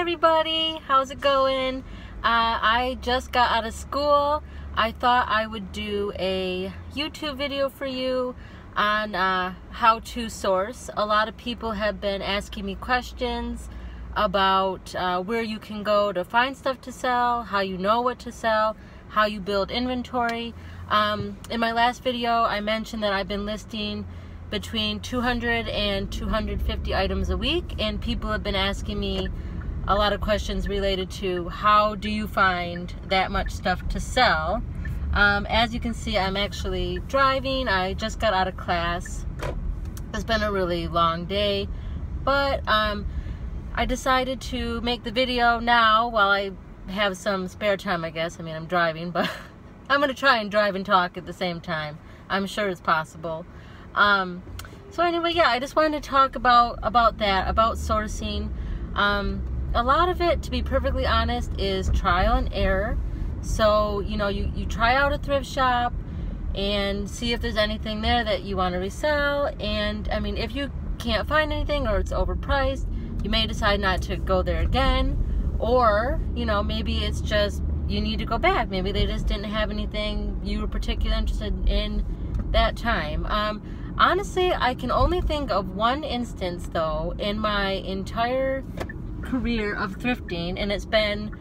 everybody, how's it going? I just got out of school. I thought I would do a YouTube video for you on how to source. A lot of people have been asking me questions about where you can go to find stuff to sell, how you know what to sell, how you build inventory. In my last video I mentioned that I've been listing between 200 and 250 items a week, and people have been asking me a lot of questions related to how do you find that much stuff to sell. As you can see, I'm actually driving. I just got out of class. It's been a really long day, but I decided to make the video now while I have some spare time, I guess. I mean, I'm driving, but I'm gonna try and drive and talk at the same time. I'm sure it's possible. So anyway, yeah, I just wanted to talk about that, about sourcing. A lot of it, to be perfectly honest, is trial and error. So, you know, you try out a thrift shop and see if there's anything there that you want to resell. And, I mean, if you can't find anything or it's overpriced, you may decide not to go there again. Or, you know, maybe it's just you need to go back. Maybe they just didn't have anything you were particularly interested in that time. Honestly, I can only think of one instance, though, in my entire career of thrifting, and it's been,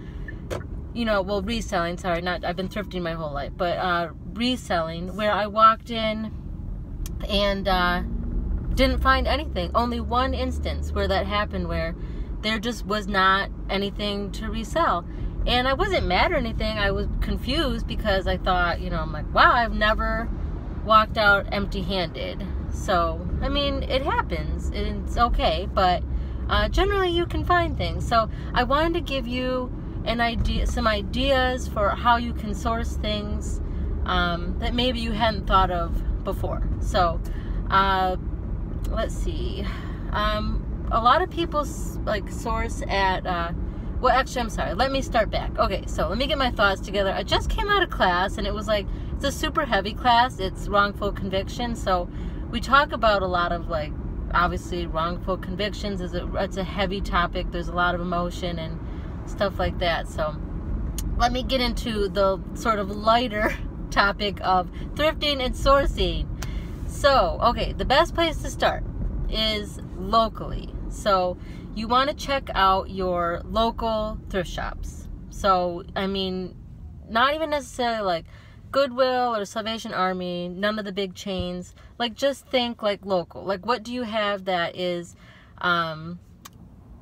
you know, well, reselling, sorry, I've been thrifting my whole life, but reselling, where I walked in and didn't find anything. Only one instance where that happened, where there just was not anything to resell. And I wasn't mad or anything. I was confused because I thought, you know, I'm like, wow, I've never walked out empty-handed. So, I mean, it happens. It's okay, but generally you can find things. So I wanted to give you some ideas for how you can source things that maybe you hadn't thought of before. So let's see. A lot of people like source at well, actually, I'm sorry, let me start back. Okay, so let me get my thoughts together. I just came out of class, and it was like, it's a super heavy class. It's wrongful conviction, so we talk about a lot of, like, obviously wrongful convictions. It's a heavy topic. There's a lot of emotion and stuff like that. So let me get into the sort of lighter topic of thrifting and sourcing. So, okay, the best place to start is locally. So you want to check out your local thrift shops. So, I mean, not even necessarily like Goodwill or Salvation Army, none of the big chains. Like, just think like local. Like, what do you have that is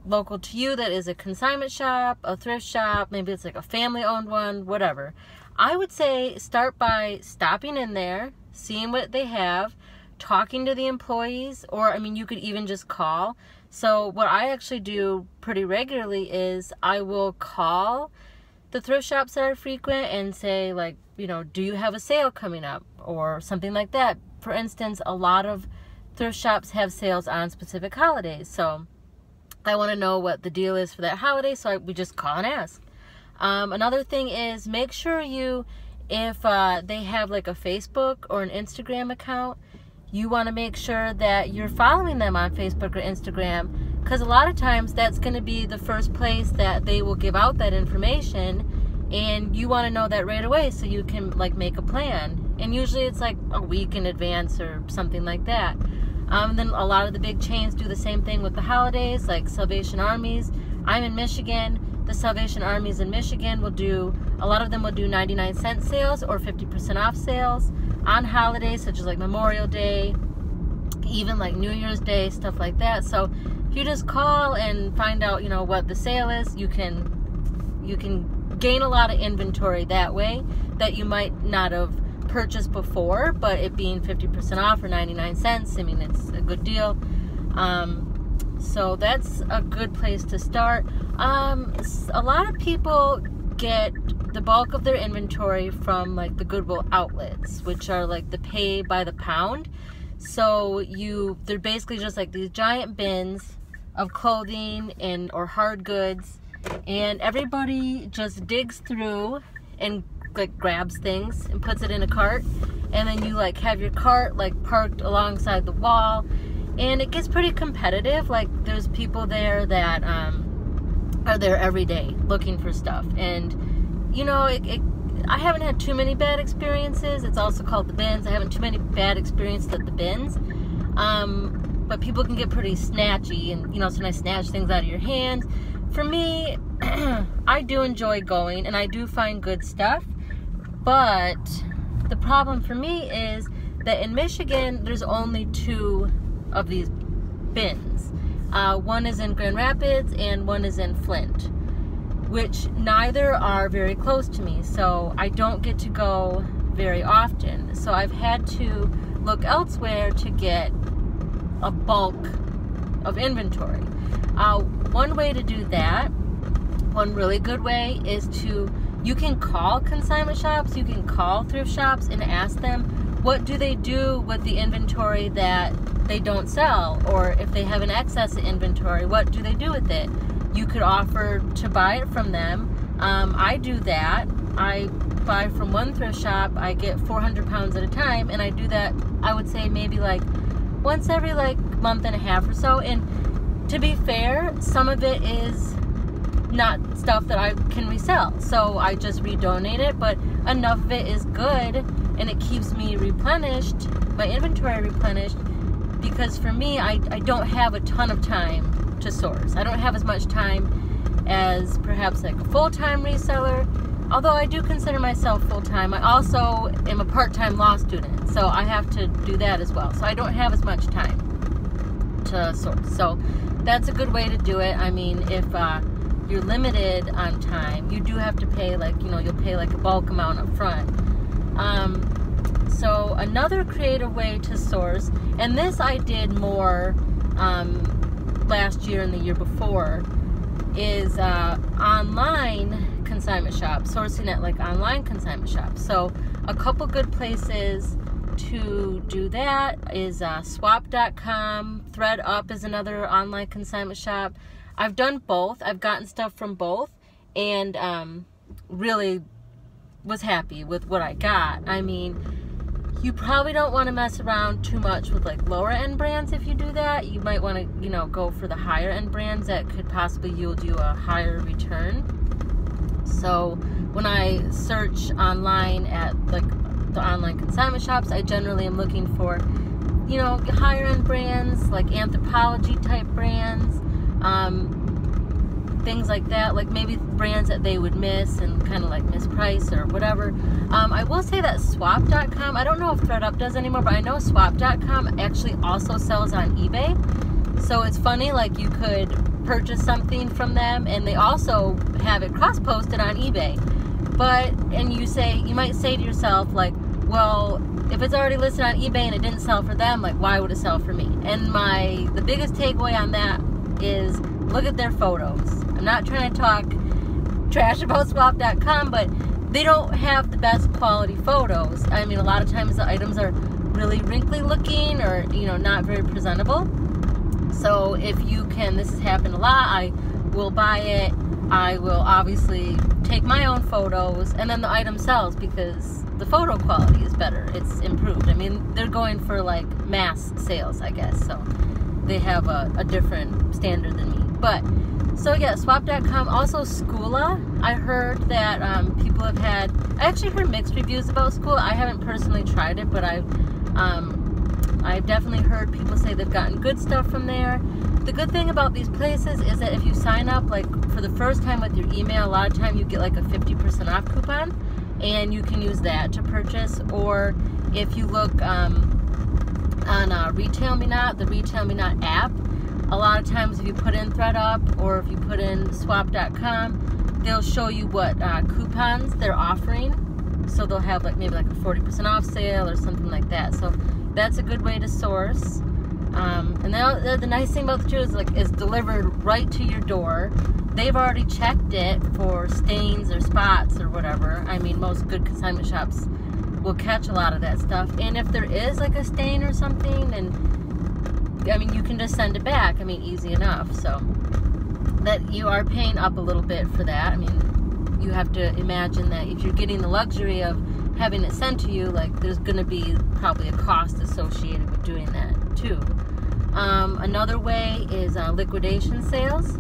local to you, that is a consignment shop, a thrift shop, maybe it's like a family-owned one, whatever. I would say start by stopping in there, seeing what they have, talking to the employees, or, I mean, you could even just call. So what I actually do pretty regularly is I will call the thrift shops that I frequent and say, like, you know, do you have a sale coming up or something like that. For instance, a lot of thrift shops have sales on specific holidays, so I want to know what the deal is for that holiday, so we just call and ask. Another thing is, make sure if they have like a Facebook or an Instagram account, you want to make sure that you're following them on Facebook or Instagram, because a lot of times that's going to be the first place that they will give out that information, and you want to know that right away so you can, like, make a plan. And usually it's like a week in advance or something like that. Then a lot of the big chains do the same thing with the holidays, like Salvation Armies. I'm in Michigan. The Salvation Armies in Michigan a lot of them will do 99-cent sales or 50% off sales on holidays such as like Memorial Day, even like New Year's Day, stuff like that. So if you just call and find out, you know, what the sale is, you can gain a lot of inventory that way that you might not have purchased before, but it being 50% off or 99 cents, I mean, it's a good deal. So that's a good place to start. A lot of people get the bulk of their inventory from like the Goodwill outlets, which are like the pay by the pound. So they're basically just like these giant bins of clothing or hard goods, and everybody just digs through and like grabs things and puts it in a cart, and then you like have your cart like parked alongside the wall, and it gets pretty competitive. Like, there's people there that are there every day looking for stuff. And you know, I haven't had too many bad experiences. It's also called the bins. I haven't too many bad experiences at the bins. But people can get pretty snatchy, and you know, sometimes snatch things out of your hands. For me, I do enjoy going, and I do find good stuff. But the problem for me is that in Michigan, there's only 2 of these bins. One is in Grand Rapids and one is in Flint, which neither are very close to me, so I don't get to go very often. So I've had to look elsewhere to get a bulk of inventory. One way to do that, one really good way, is you can call consignment shops, you can call thrift shops and ask them what do they do with the inventory that they don't sell, or if they have an excess of inventory, what do they do with it? You could offer to buy it from them. I do that. I buy from one thrift shop, I get 400 pounds at a time, and I do that, I would say maybe like once every like month and a half or so. And to be fair, some of it is not stuff that I can resell, so I just redonate it, but enough of it is good, and it keeps me replenished, my inventory replenished, because for me, I don't have a ton of time to source. I don't have as much time as perhaps like a full-time reseller, although I do consider myself full-time. I also am a part-time law student, so I have to do that as well, so I don't have as much time to source. So that's a good way to do it. I mean, if you're limited on time, you do have to pay, like, you know, you'll pay like a bulk amount up front. So another creative way to source, and this I did more last year and the year before, is online consignment shops, sourcing at like online consignment shops. So a couple good places to do that is swap.com. ThreadUp is another online consignment shop. I've done both. I've gotten stuff from both, and really was happy with what I got. I mean, you probably don't want to mess around too much with like lower end brands. If you do that, you might want to, you know, go for the higher end brands that could possibly yield you a higher return. So when I search online at like the online consignment shops, I generally am looking for, you know, higher end brands, like Anthropology type brands, things like that, like maybe brands that they would miss and kind of like misprice or whatever. I will say that swap.com, I don't know if ThreadUp does anymore, but I know swap.com actually also sells on eBay. So it's funny, like you could purchase something from them and they also have it cross-posted on eBay. But, and you might say to yourself, like, well, if it's already listed on eBay and it didn't sell for them, like, why would it sell for me? And the biggest takeaway on that is look at their photos. I'm not trying to talk trash about swap.com, but they don't have the best quality photos. I mean, a lot of times the items are really wrinkly looking or, you know, not very presentable. So if you can, this has happened a lot, I will buy it. I will obviously take my own photos, and then the item sells because the photo quality is better. It's improved. I mean, they're going for like mass sales, I guess, so they have a different standard than me. But, so yeah, swap.com. Also Schoola. I heard that people have had, I actually heard mixed reviews about Schoola. I haven't personally tried it, but I've definitely heard people say they've gotten good stuff from there. The good thing about these places is that if you sign up like for the first time with your email, a lot of time you get like a 50% off coupon, and you can use that to purchase. Or if you look on Retail Me Not, the Retail Me Not app, a lot of times if you put in ThreadUp or if you put in swap.com, they'll show you what coupons they're offering. So they'll have like maybe like a 40% off sale or something like that. So that's a good way to source. And the nice thing about the two is like it's delivered right to your door. They've already checked it for stains or spots or whatever. I mean, most good consignment shops will catch a lot of that stuff. And if there is like a stain or something, and I mean, you can just send it back. I mean, easy enough. So that you are paying up a little bit for that. I mean, you have to imagine that if you're getting the luxury of having it sent to you, like there's going to be probably a cost associated with doing that too. Another way is liquidation sales.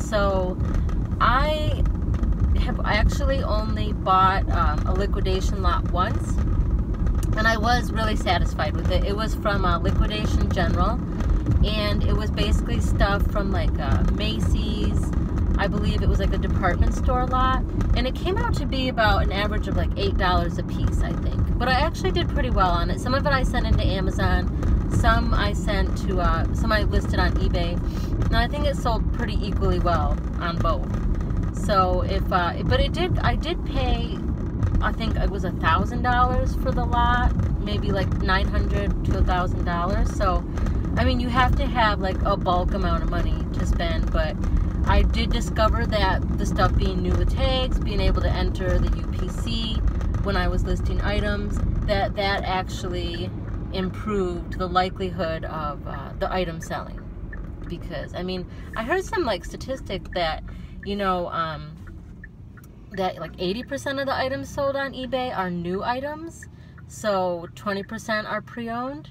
So I have actually only bought a liquidation lot once, and I was really satisfied with it. It was from Liquidation General, and it was basically stuff from like Macy's. I believe it was like a department store lot, and it came out to be about an average of like $8 a piece, I think. But I actually did pretty well on it. Some of it I sent into Amazon, some I sent to some I listed on eBay, and I think it sold pretty equally well on both. So if but I did pay, I think it was $1,000 for the lot, maybe like $900 to $1,000. So I mean, you have to have like a bulk amount of money to spend, but I did discover that the stuff being new with tags, being able to enter the UPC when I was listing items, that actually improved the likelihood of the item selling. Because I mean, I heard some like statistic that, you know, that like 80% of the items sold on eBay are new items, so 20% are pre-owned.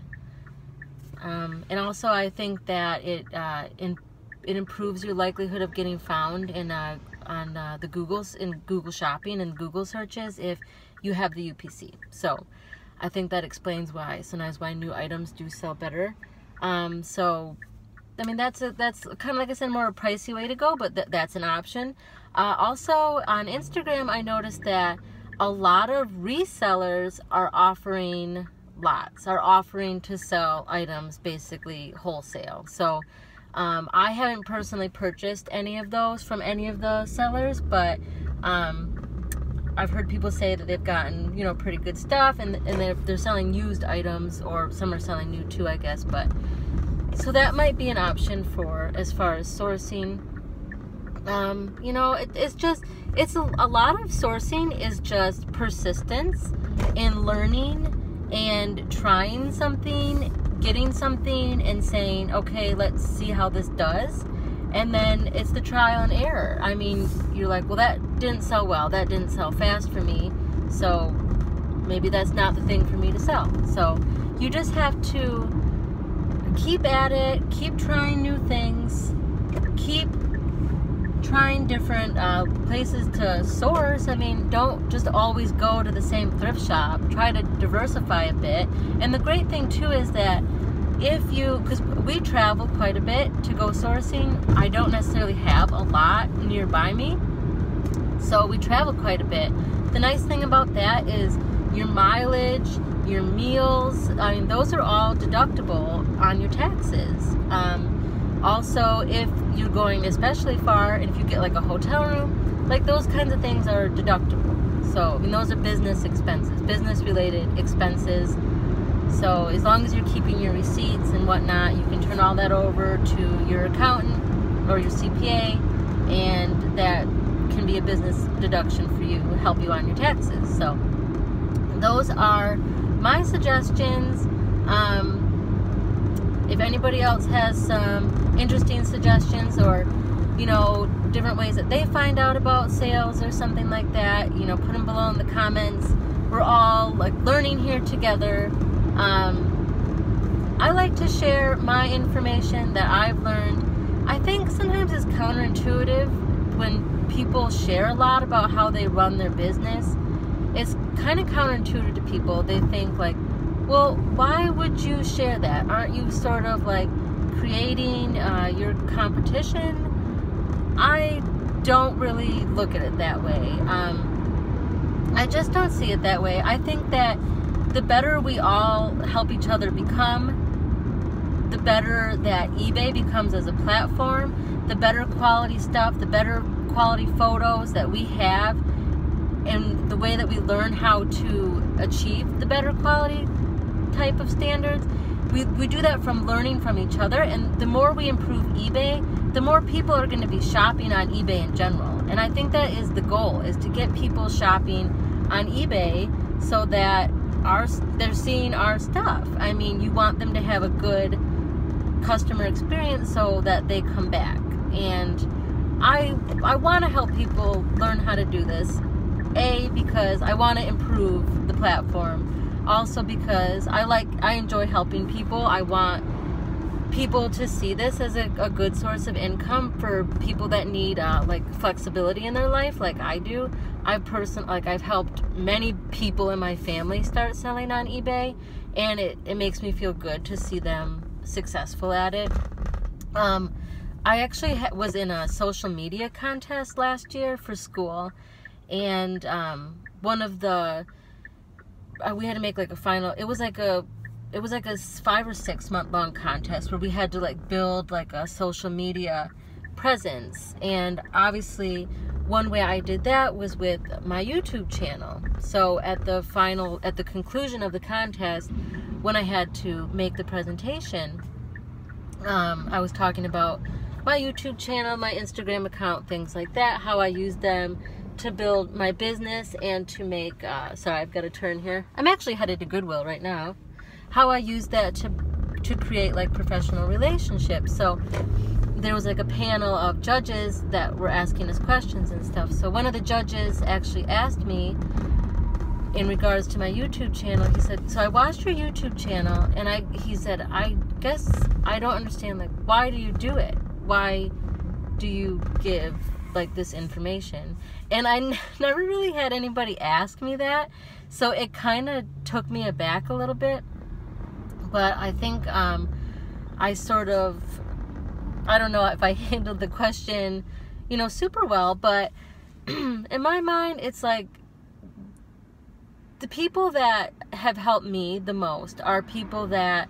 And also I think that it improves your likelihood of getting found in on the Googles, in Google Shopping and Google searches if you have the UPC. So I think that explains why sometimes why new items do sell better. So I mean, that's kind of, like I said, more a pricey way to go, but that's an option. Also on Instagram, I noticed that a lot of resellers are offering lots, are offering to sell items basically wholesale. So I haven't personally purchased any of those from any of the sellers, but I've heard people say that they've gotten, you know, pretty good stuff, and they're selling used items, or some are selling new too, I guess. But so that might be an option for as far as sourcing. You know, it's a lot of sourcing is just persistence in learning and trying something, getting something, and saying, okay, let's see how this does. And then it's the trial and error. I mean, you're like, well, that didn't sell well, that didn't sell fast for me, so maybe that's not the thing for me to sell. So you just have to keep at it, keep trying new things, keep trying different places to source. I mean, don't just always go to the same thrift shop. Try to diversify a bit. And the great thing too is that if you, because we travel quite a bit to go sourcing, I don't necessarily have a lot nearby me, so we travel quite a bit. The nice thing about that is your mileage, your meals, I mean, those are all deductible on your taxes. Also, if you're going especially far, and if you get like a hotel room, like those kinds of things are deductible. So, I mean, those are business expenses, business related expenses. So as long as you're keeping your receipts and whatnot, you can turn all that over to your accountant or your CPA, and that can be a business deduction for you, help you on your taxes. So those are my suggestions. If anybody else has some interesting suggestions, or, you know, different ways that they find out about sales or something like that, you know, put them below in the comments. We're all like learning here together. I like to share my information that I've learned. I think sometimes it's counterintuitive when people share a lot about how they run their business. It's kind of counterintuitive to people. They think like, well, why would you share that? Aren't you sort of like creating your competition? I don't really look at it that way. I just don't see it that way. I think that the better we all help each other become, the better that eBay becomes as a platform, the better quality stuff, the better quality photos that we have, and the way that we learn how to achieve the better quality type of standards. We do that from learning from each other, and the more we improve eBay, the more people are going to be shopping on eBay in general. And I think that is the goal, is to get people shopping on eBay so that they're seeing our stuff. I mean, you want them to have a good customer experience so that they come back. And I want to help people learn how to do this. A, because I want to improve the platform. Also because I enjoy helping people. I want people to see this as a good source of income for people that need like flexibility in their life, like I do. I've helped many people in my family start selling on eBay, and it makes me feel good to see them successful at it. I actually was in a social media contest last year for school, and one of the we had to make like a final. It was like a 5 or 6 month long contest where we had to like build like a social media presence, and obviously one way I did that was with my YouTube channel. So at the conclusion of the contest, when I had to make the presentation, I was talking about my YouTube channel, my Instagram account, things like that, how I use them to build my business and to make, sorry, I've got to turn here. I'm actually headed to Goodwill right now. How I use that to create like professional relationships. So there was like a panel of judges that were asking us questions and stuff. So one of the judges actually asked me in regards to my YouTube channel. He said, so I watched your YouTube channel, and he said, I guess I don't understand, like, why do you do it? Why do you give like this information? And I never really had anybody ask me that, so it kind of took me aback a little bit. But I think I sort of, I don't know if I handled the question, you know, super well, but in my mind, it's like the people that have helped me the most are people that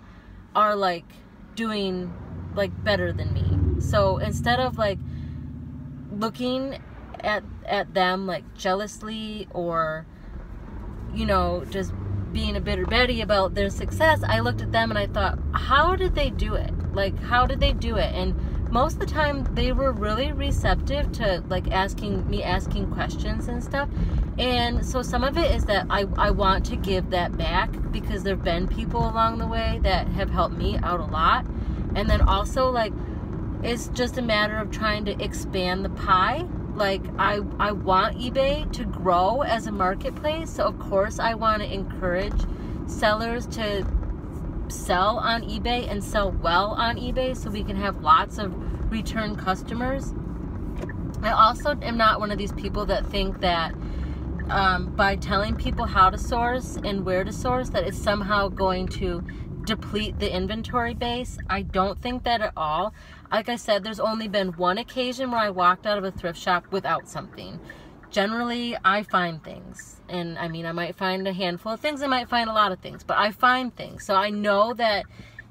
are like doing like better than me. So instead of like looking at them like jealously, or, you know, just being a bitter Betty about their success, I looked at them and I thought, how did they do it? Like, how did they do it? And most of the time they were really receptive to like asking questions and stuff. And so some of it is that I want to give that back, because there have been people along the way that have helped me out a lot. And then also, like, it's just a matter of trying to expand the pie. Like, I want eBay to grow as a marketplace, so of course I want to encourage sellers to sell on eBay and sell well on eBay, so we can have lots of return customers. I also am not one of these people that think that by telling people how to source and where to source, that it's somehow going to deplete the inventory base. I don't think that at all. Like I said, there's only been one occasion where I walked out of a thrift shop without something. Generally, I find things. And I mean, I might find a handful of things, I might find a lot of things, but I find things. So I know that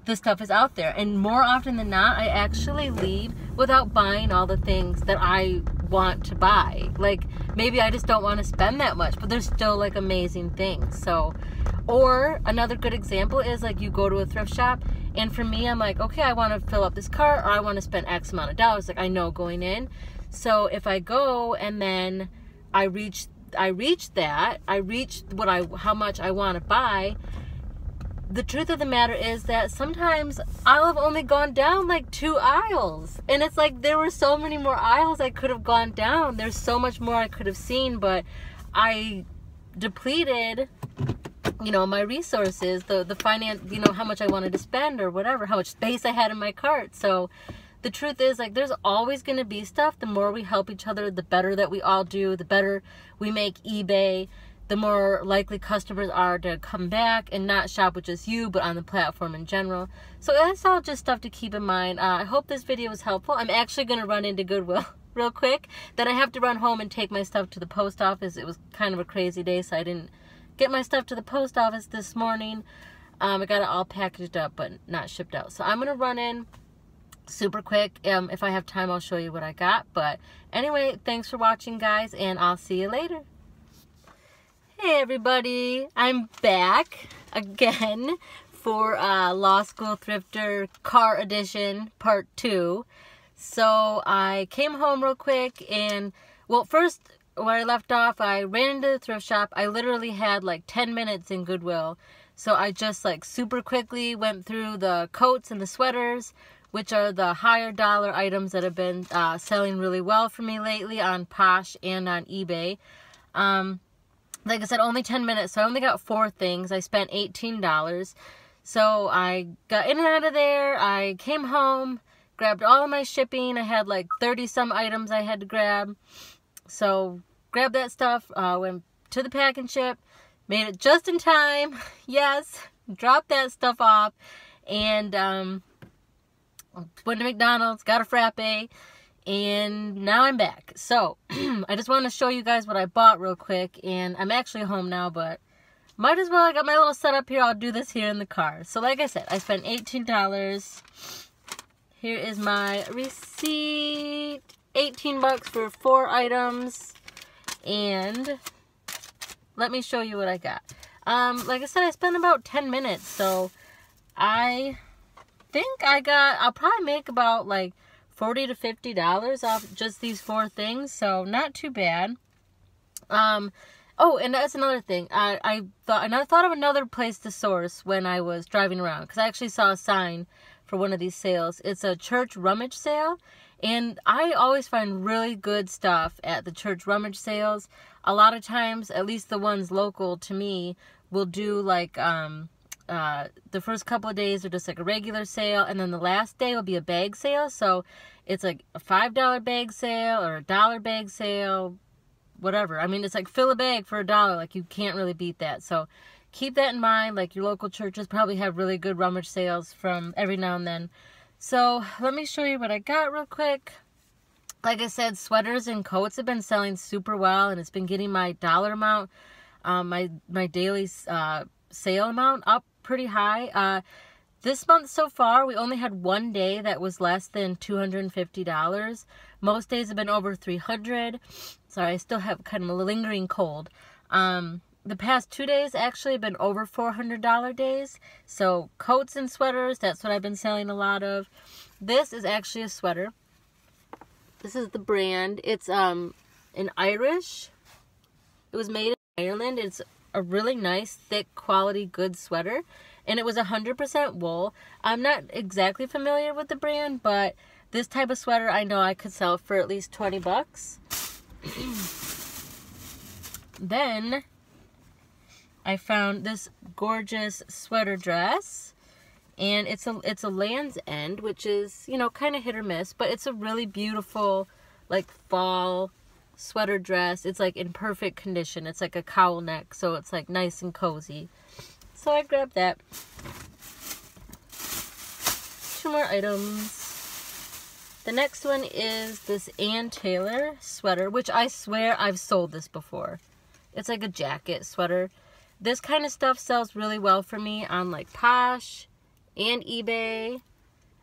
the stuff is out there. And more often than not, I actually leave without buying all the things that I want to buy. Like, maybe I just don't want to spend that much, but there's still like amazing things. So, or another good example is like, you go to a thrift shop, and for me, I'm like, okay, I want to fill up this cart, or I want to spend X amount of dollars. Like, I know going in. So if I go and then I reach how much I want to buy, the truth of the matter is that sometimes I'll have only gone down like 2 aisles. And it's like, there were so many more aisles I could have gone down. There's so much more I could have seen, but I depleted, you know, my resources, the finance, you know, how much I wanted to spend or whatever, how much space I had in my cart. So the truth is, like, there's always going to be stuff. The more we help each other, the better that we all do, the better we make eBay, the more likely customers are to come back and not shop with just you, but on the platform in general. So that's all just stuff to keep in mind. I hope this video was helpful. I'm actually going to run into Goodwill real quick. Then I have to run home and take my stuff to the post office. It was kind of a crazy day, so I didn't get my stuff to the post office this morning. I got it all packaged up, but not shipped out. So I'm going to run in super quick. If I have time, I'll show you what I got. But anyway, thanks for watching, guys, and I'll see you later. Hey everybody, I'm back again for Law School Thrifter Car Edition Part 2. So I came home real quick, and well, first where I left off, I ran into the thrift shop. I literally had like 10 minutes in Goodwill, so I just like super quickly went through the coats and the sweaters, which are the higher dollar items that have been selling really well for me lately on Posh and on eBay. Like I said, only 10 minutes, so I only got 4 things. I spent $18. So I got in and out of there. I came home, grabbed all of my shipping. I had like 30 some items I had to grab. So grabbed that stuff, went to the pack and ship, made it just in time. Yes, dropped that stuff off, and went to McDonald's, got a frappe, and now I'm back. So I just want to show you guys what I bought real quick, and I'm actually home now, but might as well. I got my little setup here. I'll do this here in the car. So like I said, I spent $18. Here is my receipt. 18 bucks for 4 items. And let me show you what I got. Like I said, I spent about 10 minutes. So I think I'll probably make about like $40 to $50 off just these 4 things. So not too bad. Oh, and that's another thing. I thought of another place to source when I was driving around, because I actually saw a sign for one of these sales. It's a church rummage sale, and I always find really good stuff at the church rummage sales. A lot of times, at least the ones local to me, will do like the first couple of days are just like a regular sale, and then the last day will be a bag sale. So it's like a $5 bag sale or a $1 bag sale, whatever. I mean, it's like fill a bag for $1. Like, you can't really beat that. So keep that in mind. Like, your local churches probably have really good rummage sales from every now and then. So let me show you what I got real quick. Like I said, sweaters and coats have been selling super well, and it's been getting my dollar amount, my daily sale amount up pretty high. This month so far, we only had one day that was less than $250. Most days have been over $300. Sorry, I still have kind of a lingering cold. The past 2 days actually have been over $400 days. So coats and sweaters, that's what I've been selling a lot of. This is actually a sweater. This is the brand. It's an Irish. It was made in Ireland. It's a really nice, thick, quality, good sweater. And it was 100% wool. I'm not exactly familiar with the brand, but this type of sweater I know I could sell for at least 20 bucks. Then I found this gorgeous sweater dress, and it's a Land's End, which is, you know, kind of hit or miss, but it's a really beautiful like fall sweater dress. It's like in perfect condition. It's like a cowl neck, so it's like nice and cozy. So I grabbed that. 2 more items. The next one is this Ann Taylor sweater, which I swear I've sold this before. It's like a jacket sweater. This kind of stuff sells really well for me on like Posh and eBay.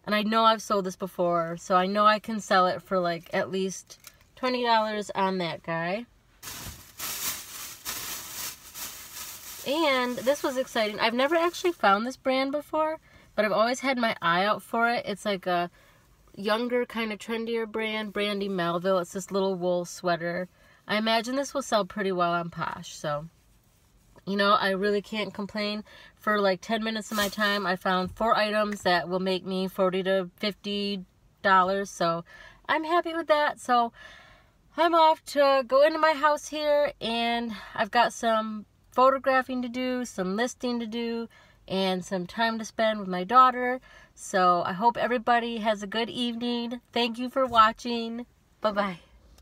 And I know I've sold this before, so I know I can sell it for like at least $20 on that guy. And this was exciting. I've never actually found this brand before, but I've always had my eye out for it. It's like a younger, kind of trendier brand, Brandy Melville. It's this little wool sweater. I imagine this will sell pretty well on Posh. So, you know, I really can't complain. For like 10 minutes of my time, I found 4 items that will make me $40 to $50. So I'm happy with that. So I'm off to go into my house here, and I've got some photographing to do, some listing to do, and some time to spend with my daughter. So I hope everybody has a good evening. Thank you for watching. Bye-bye.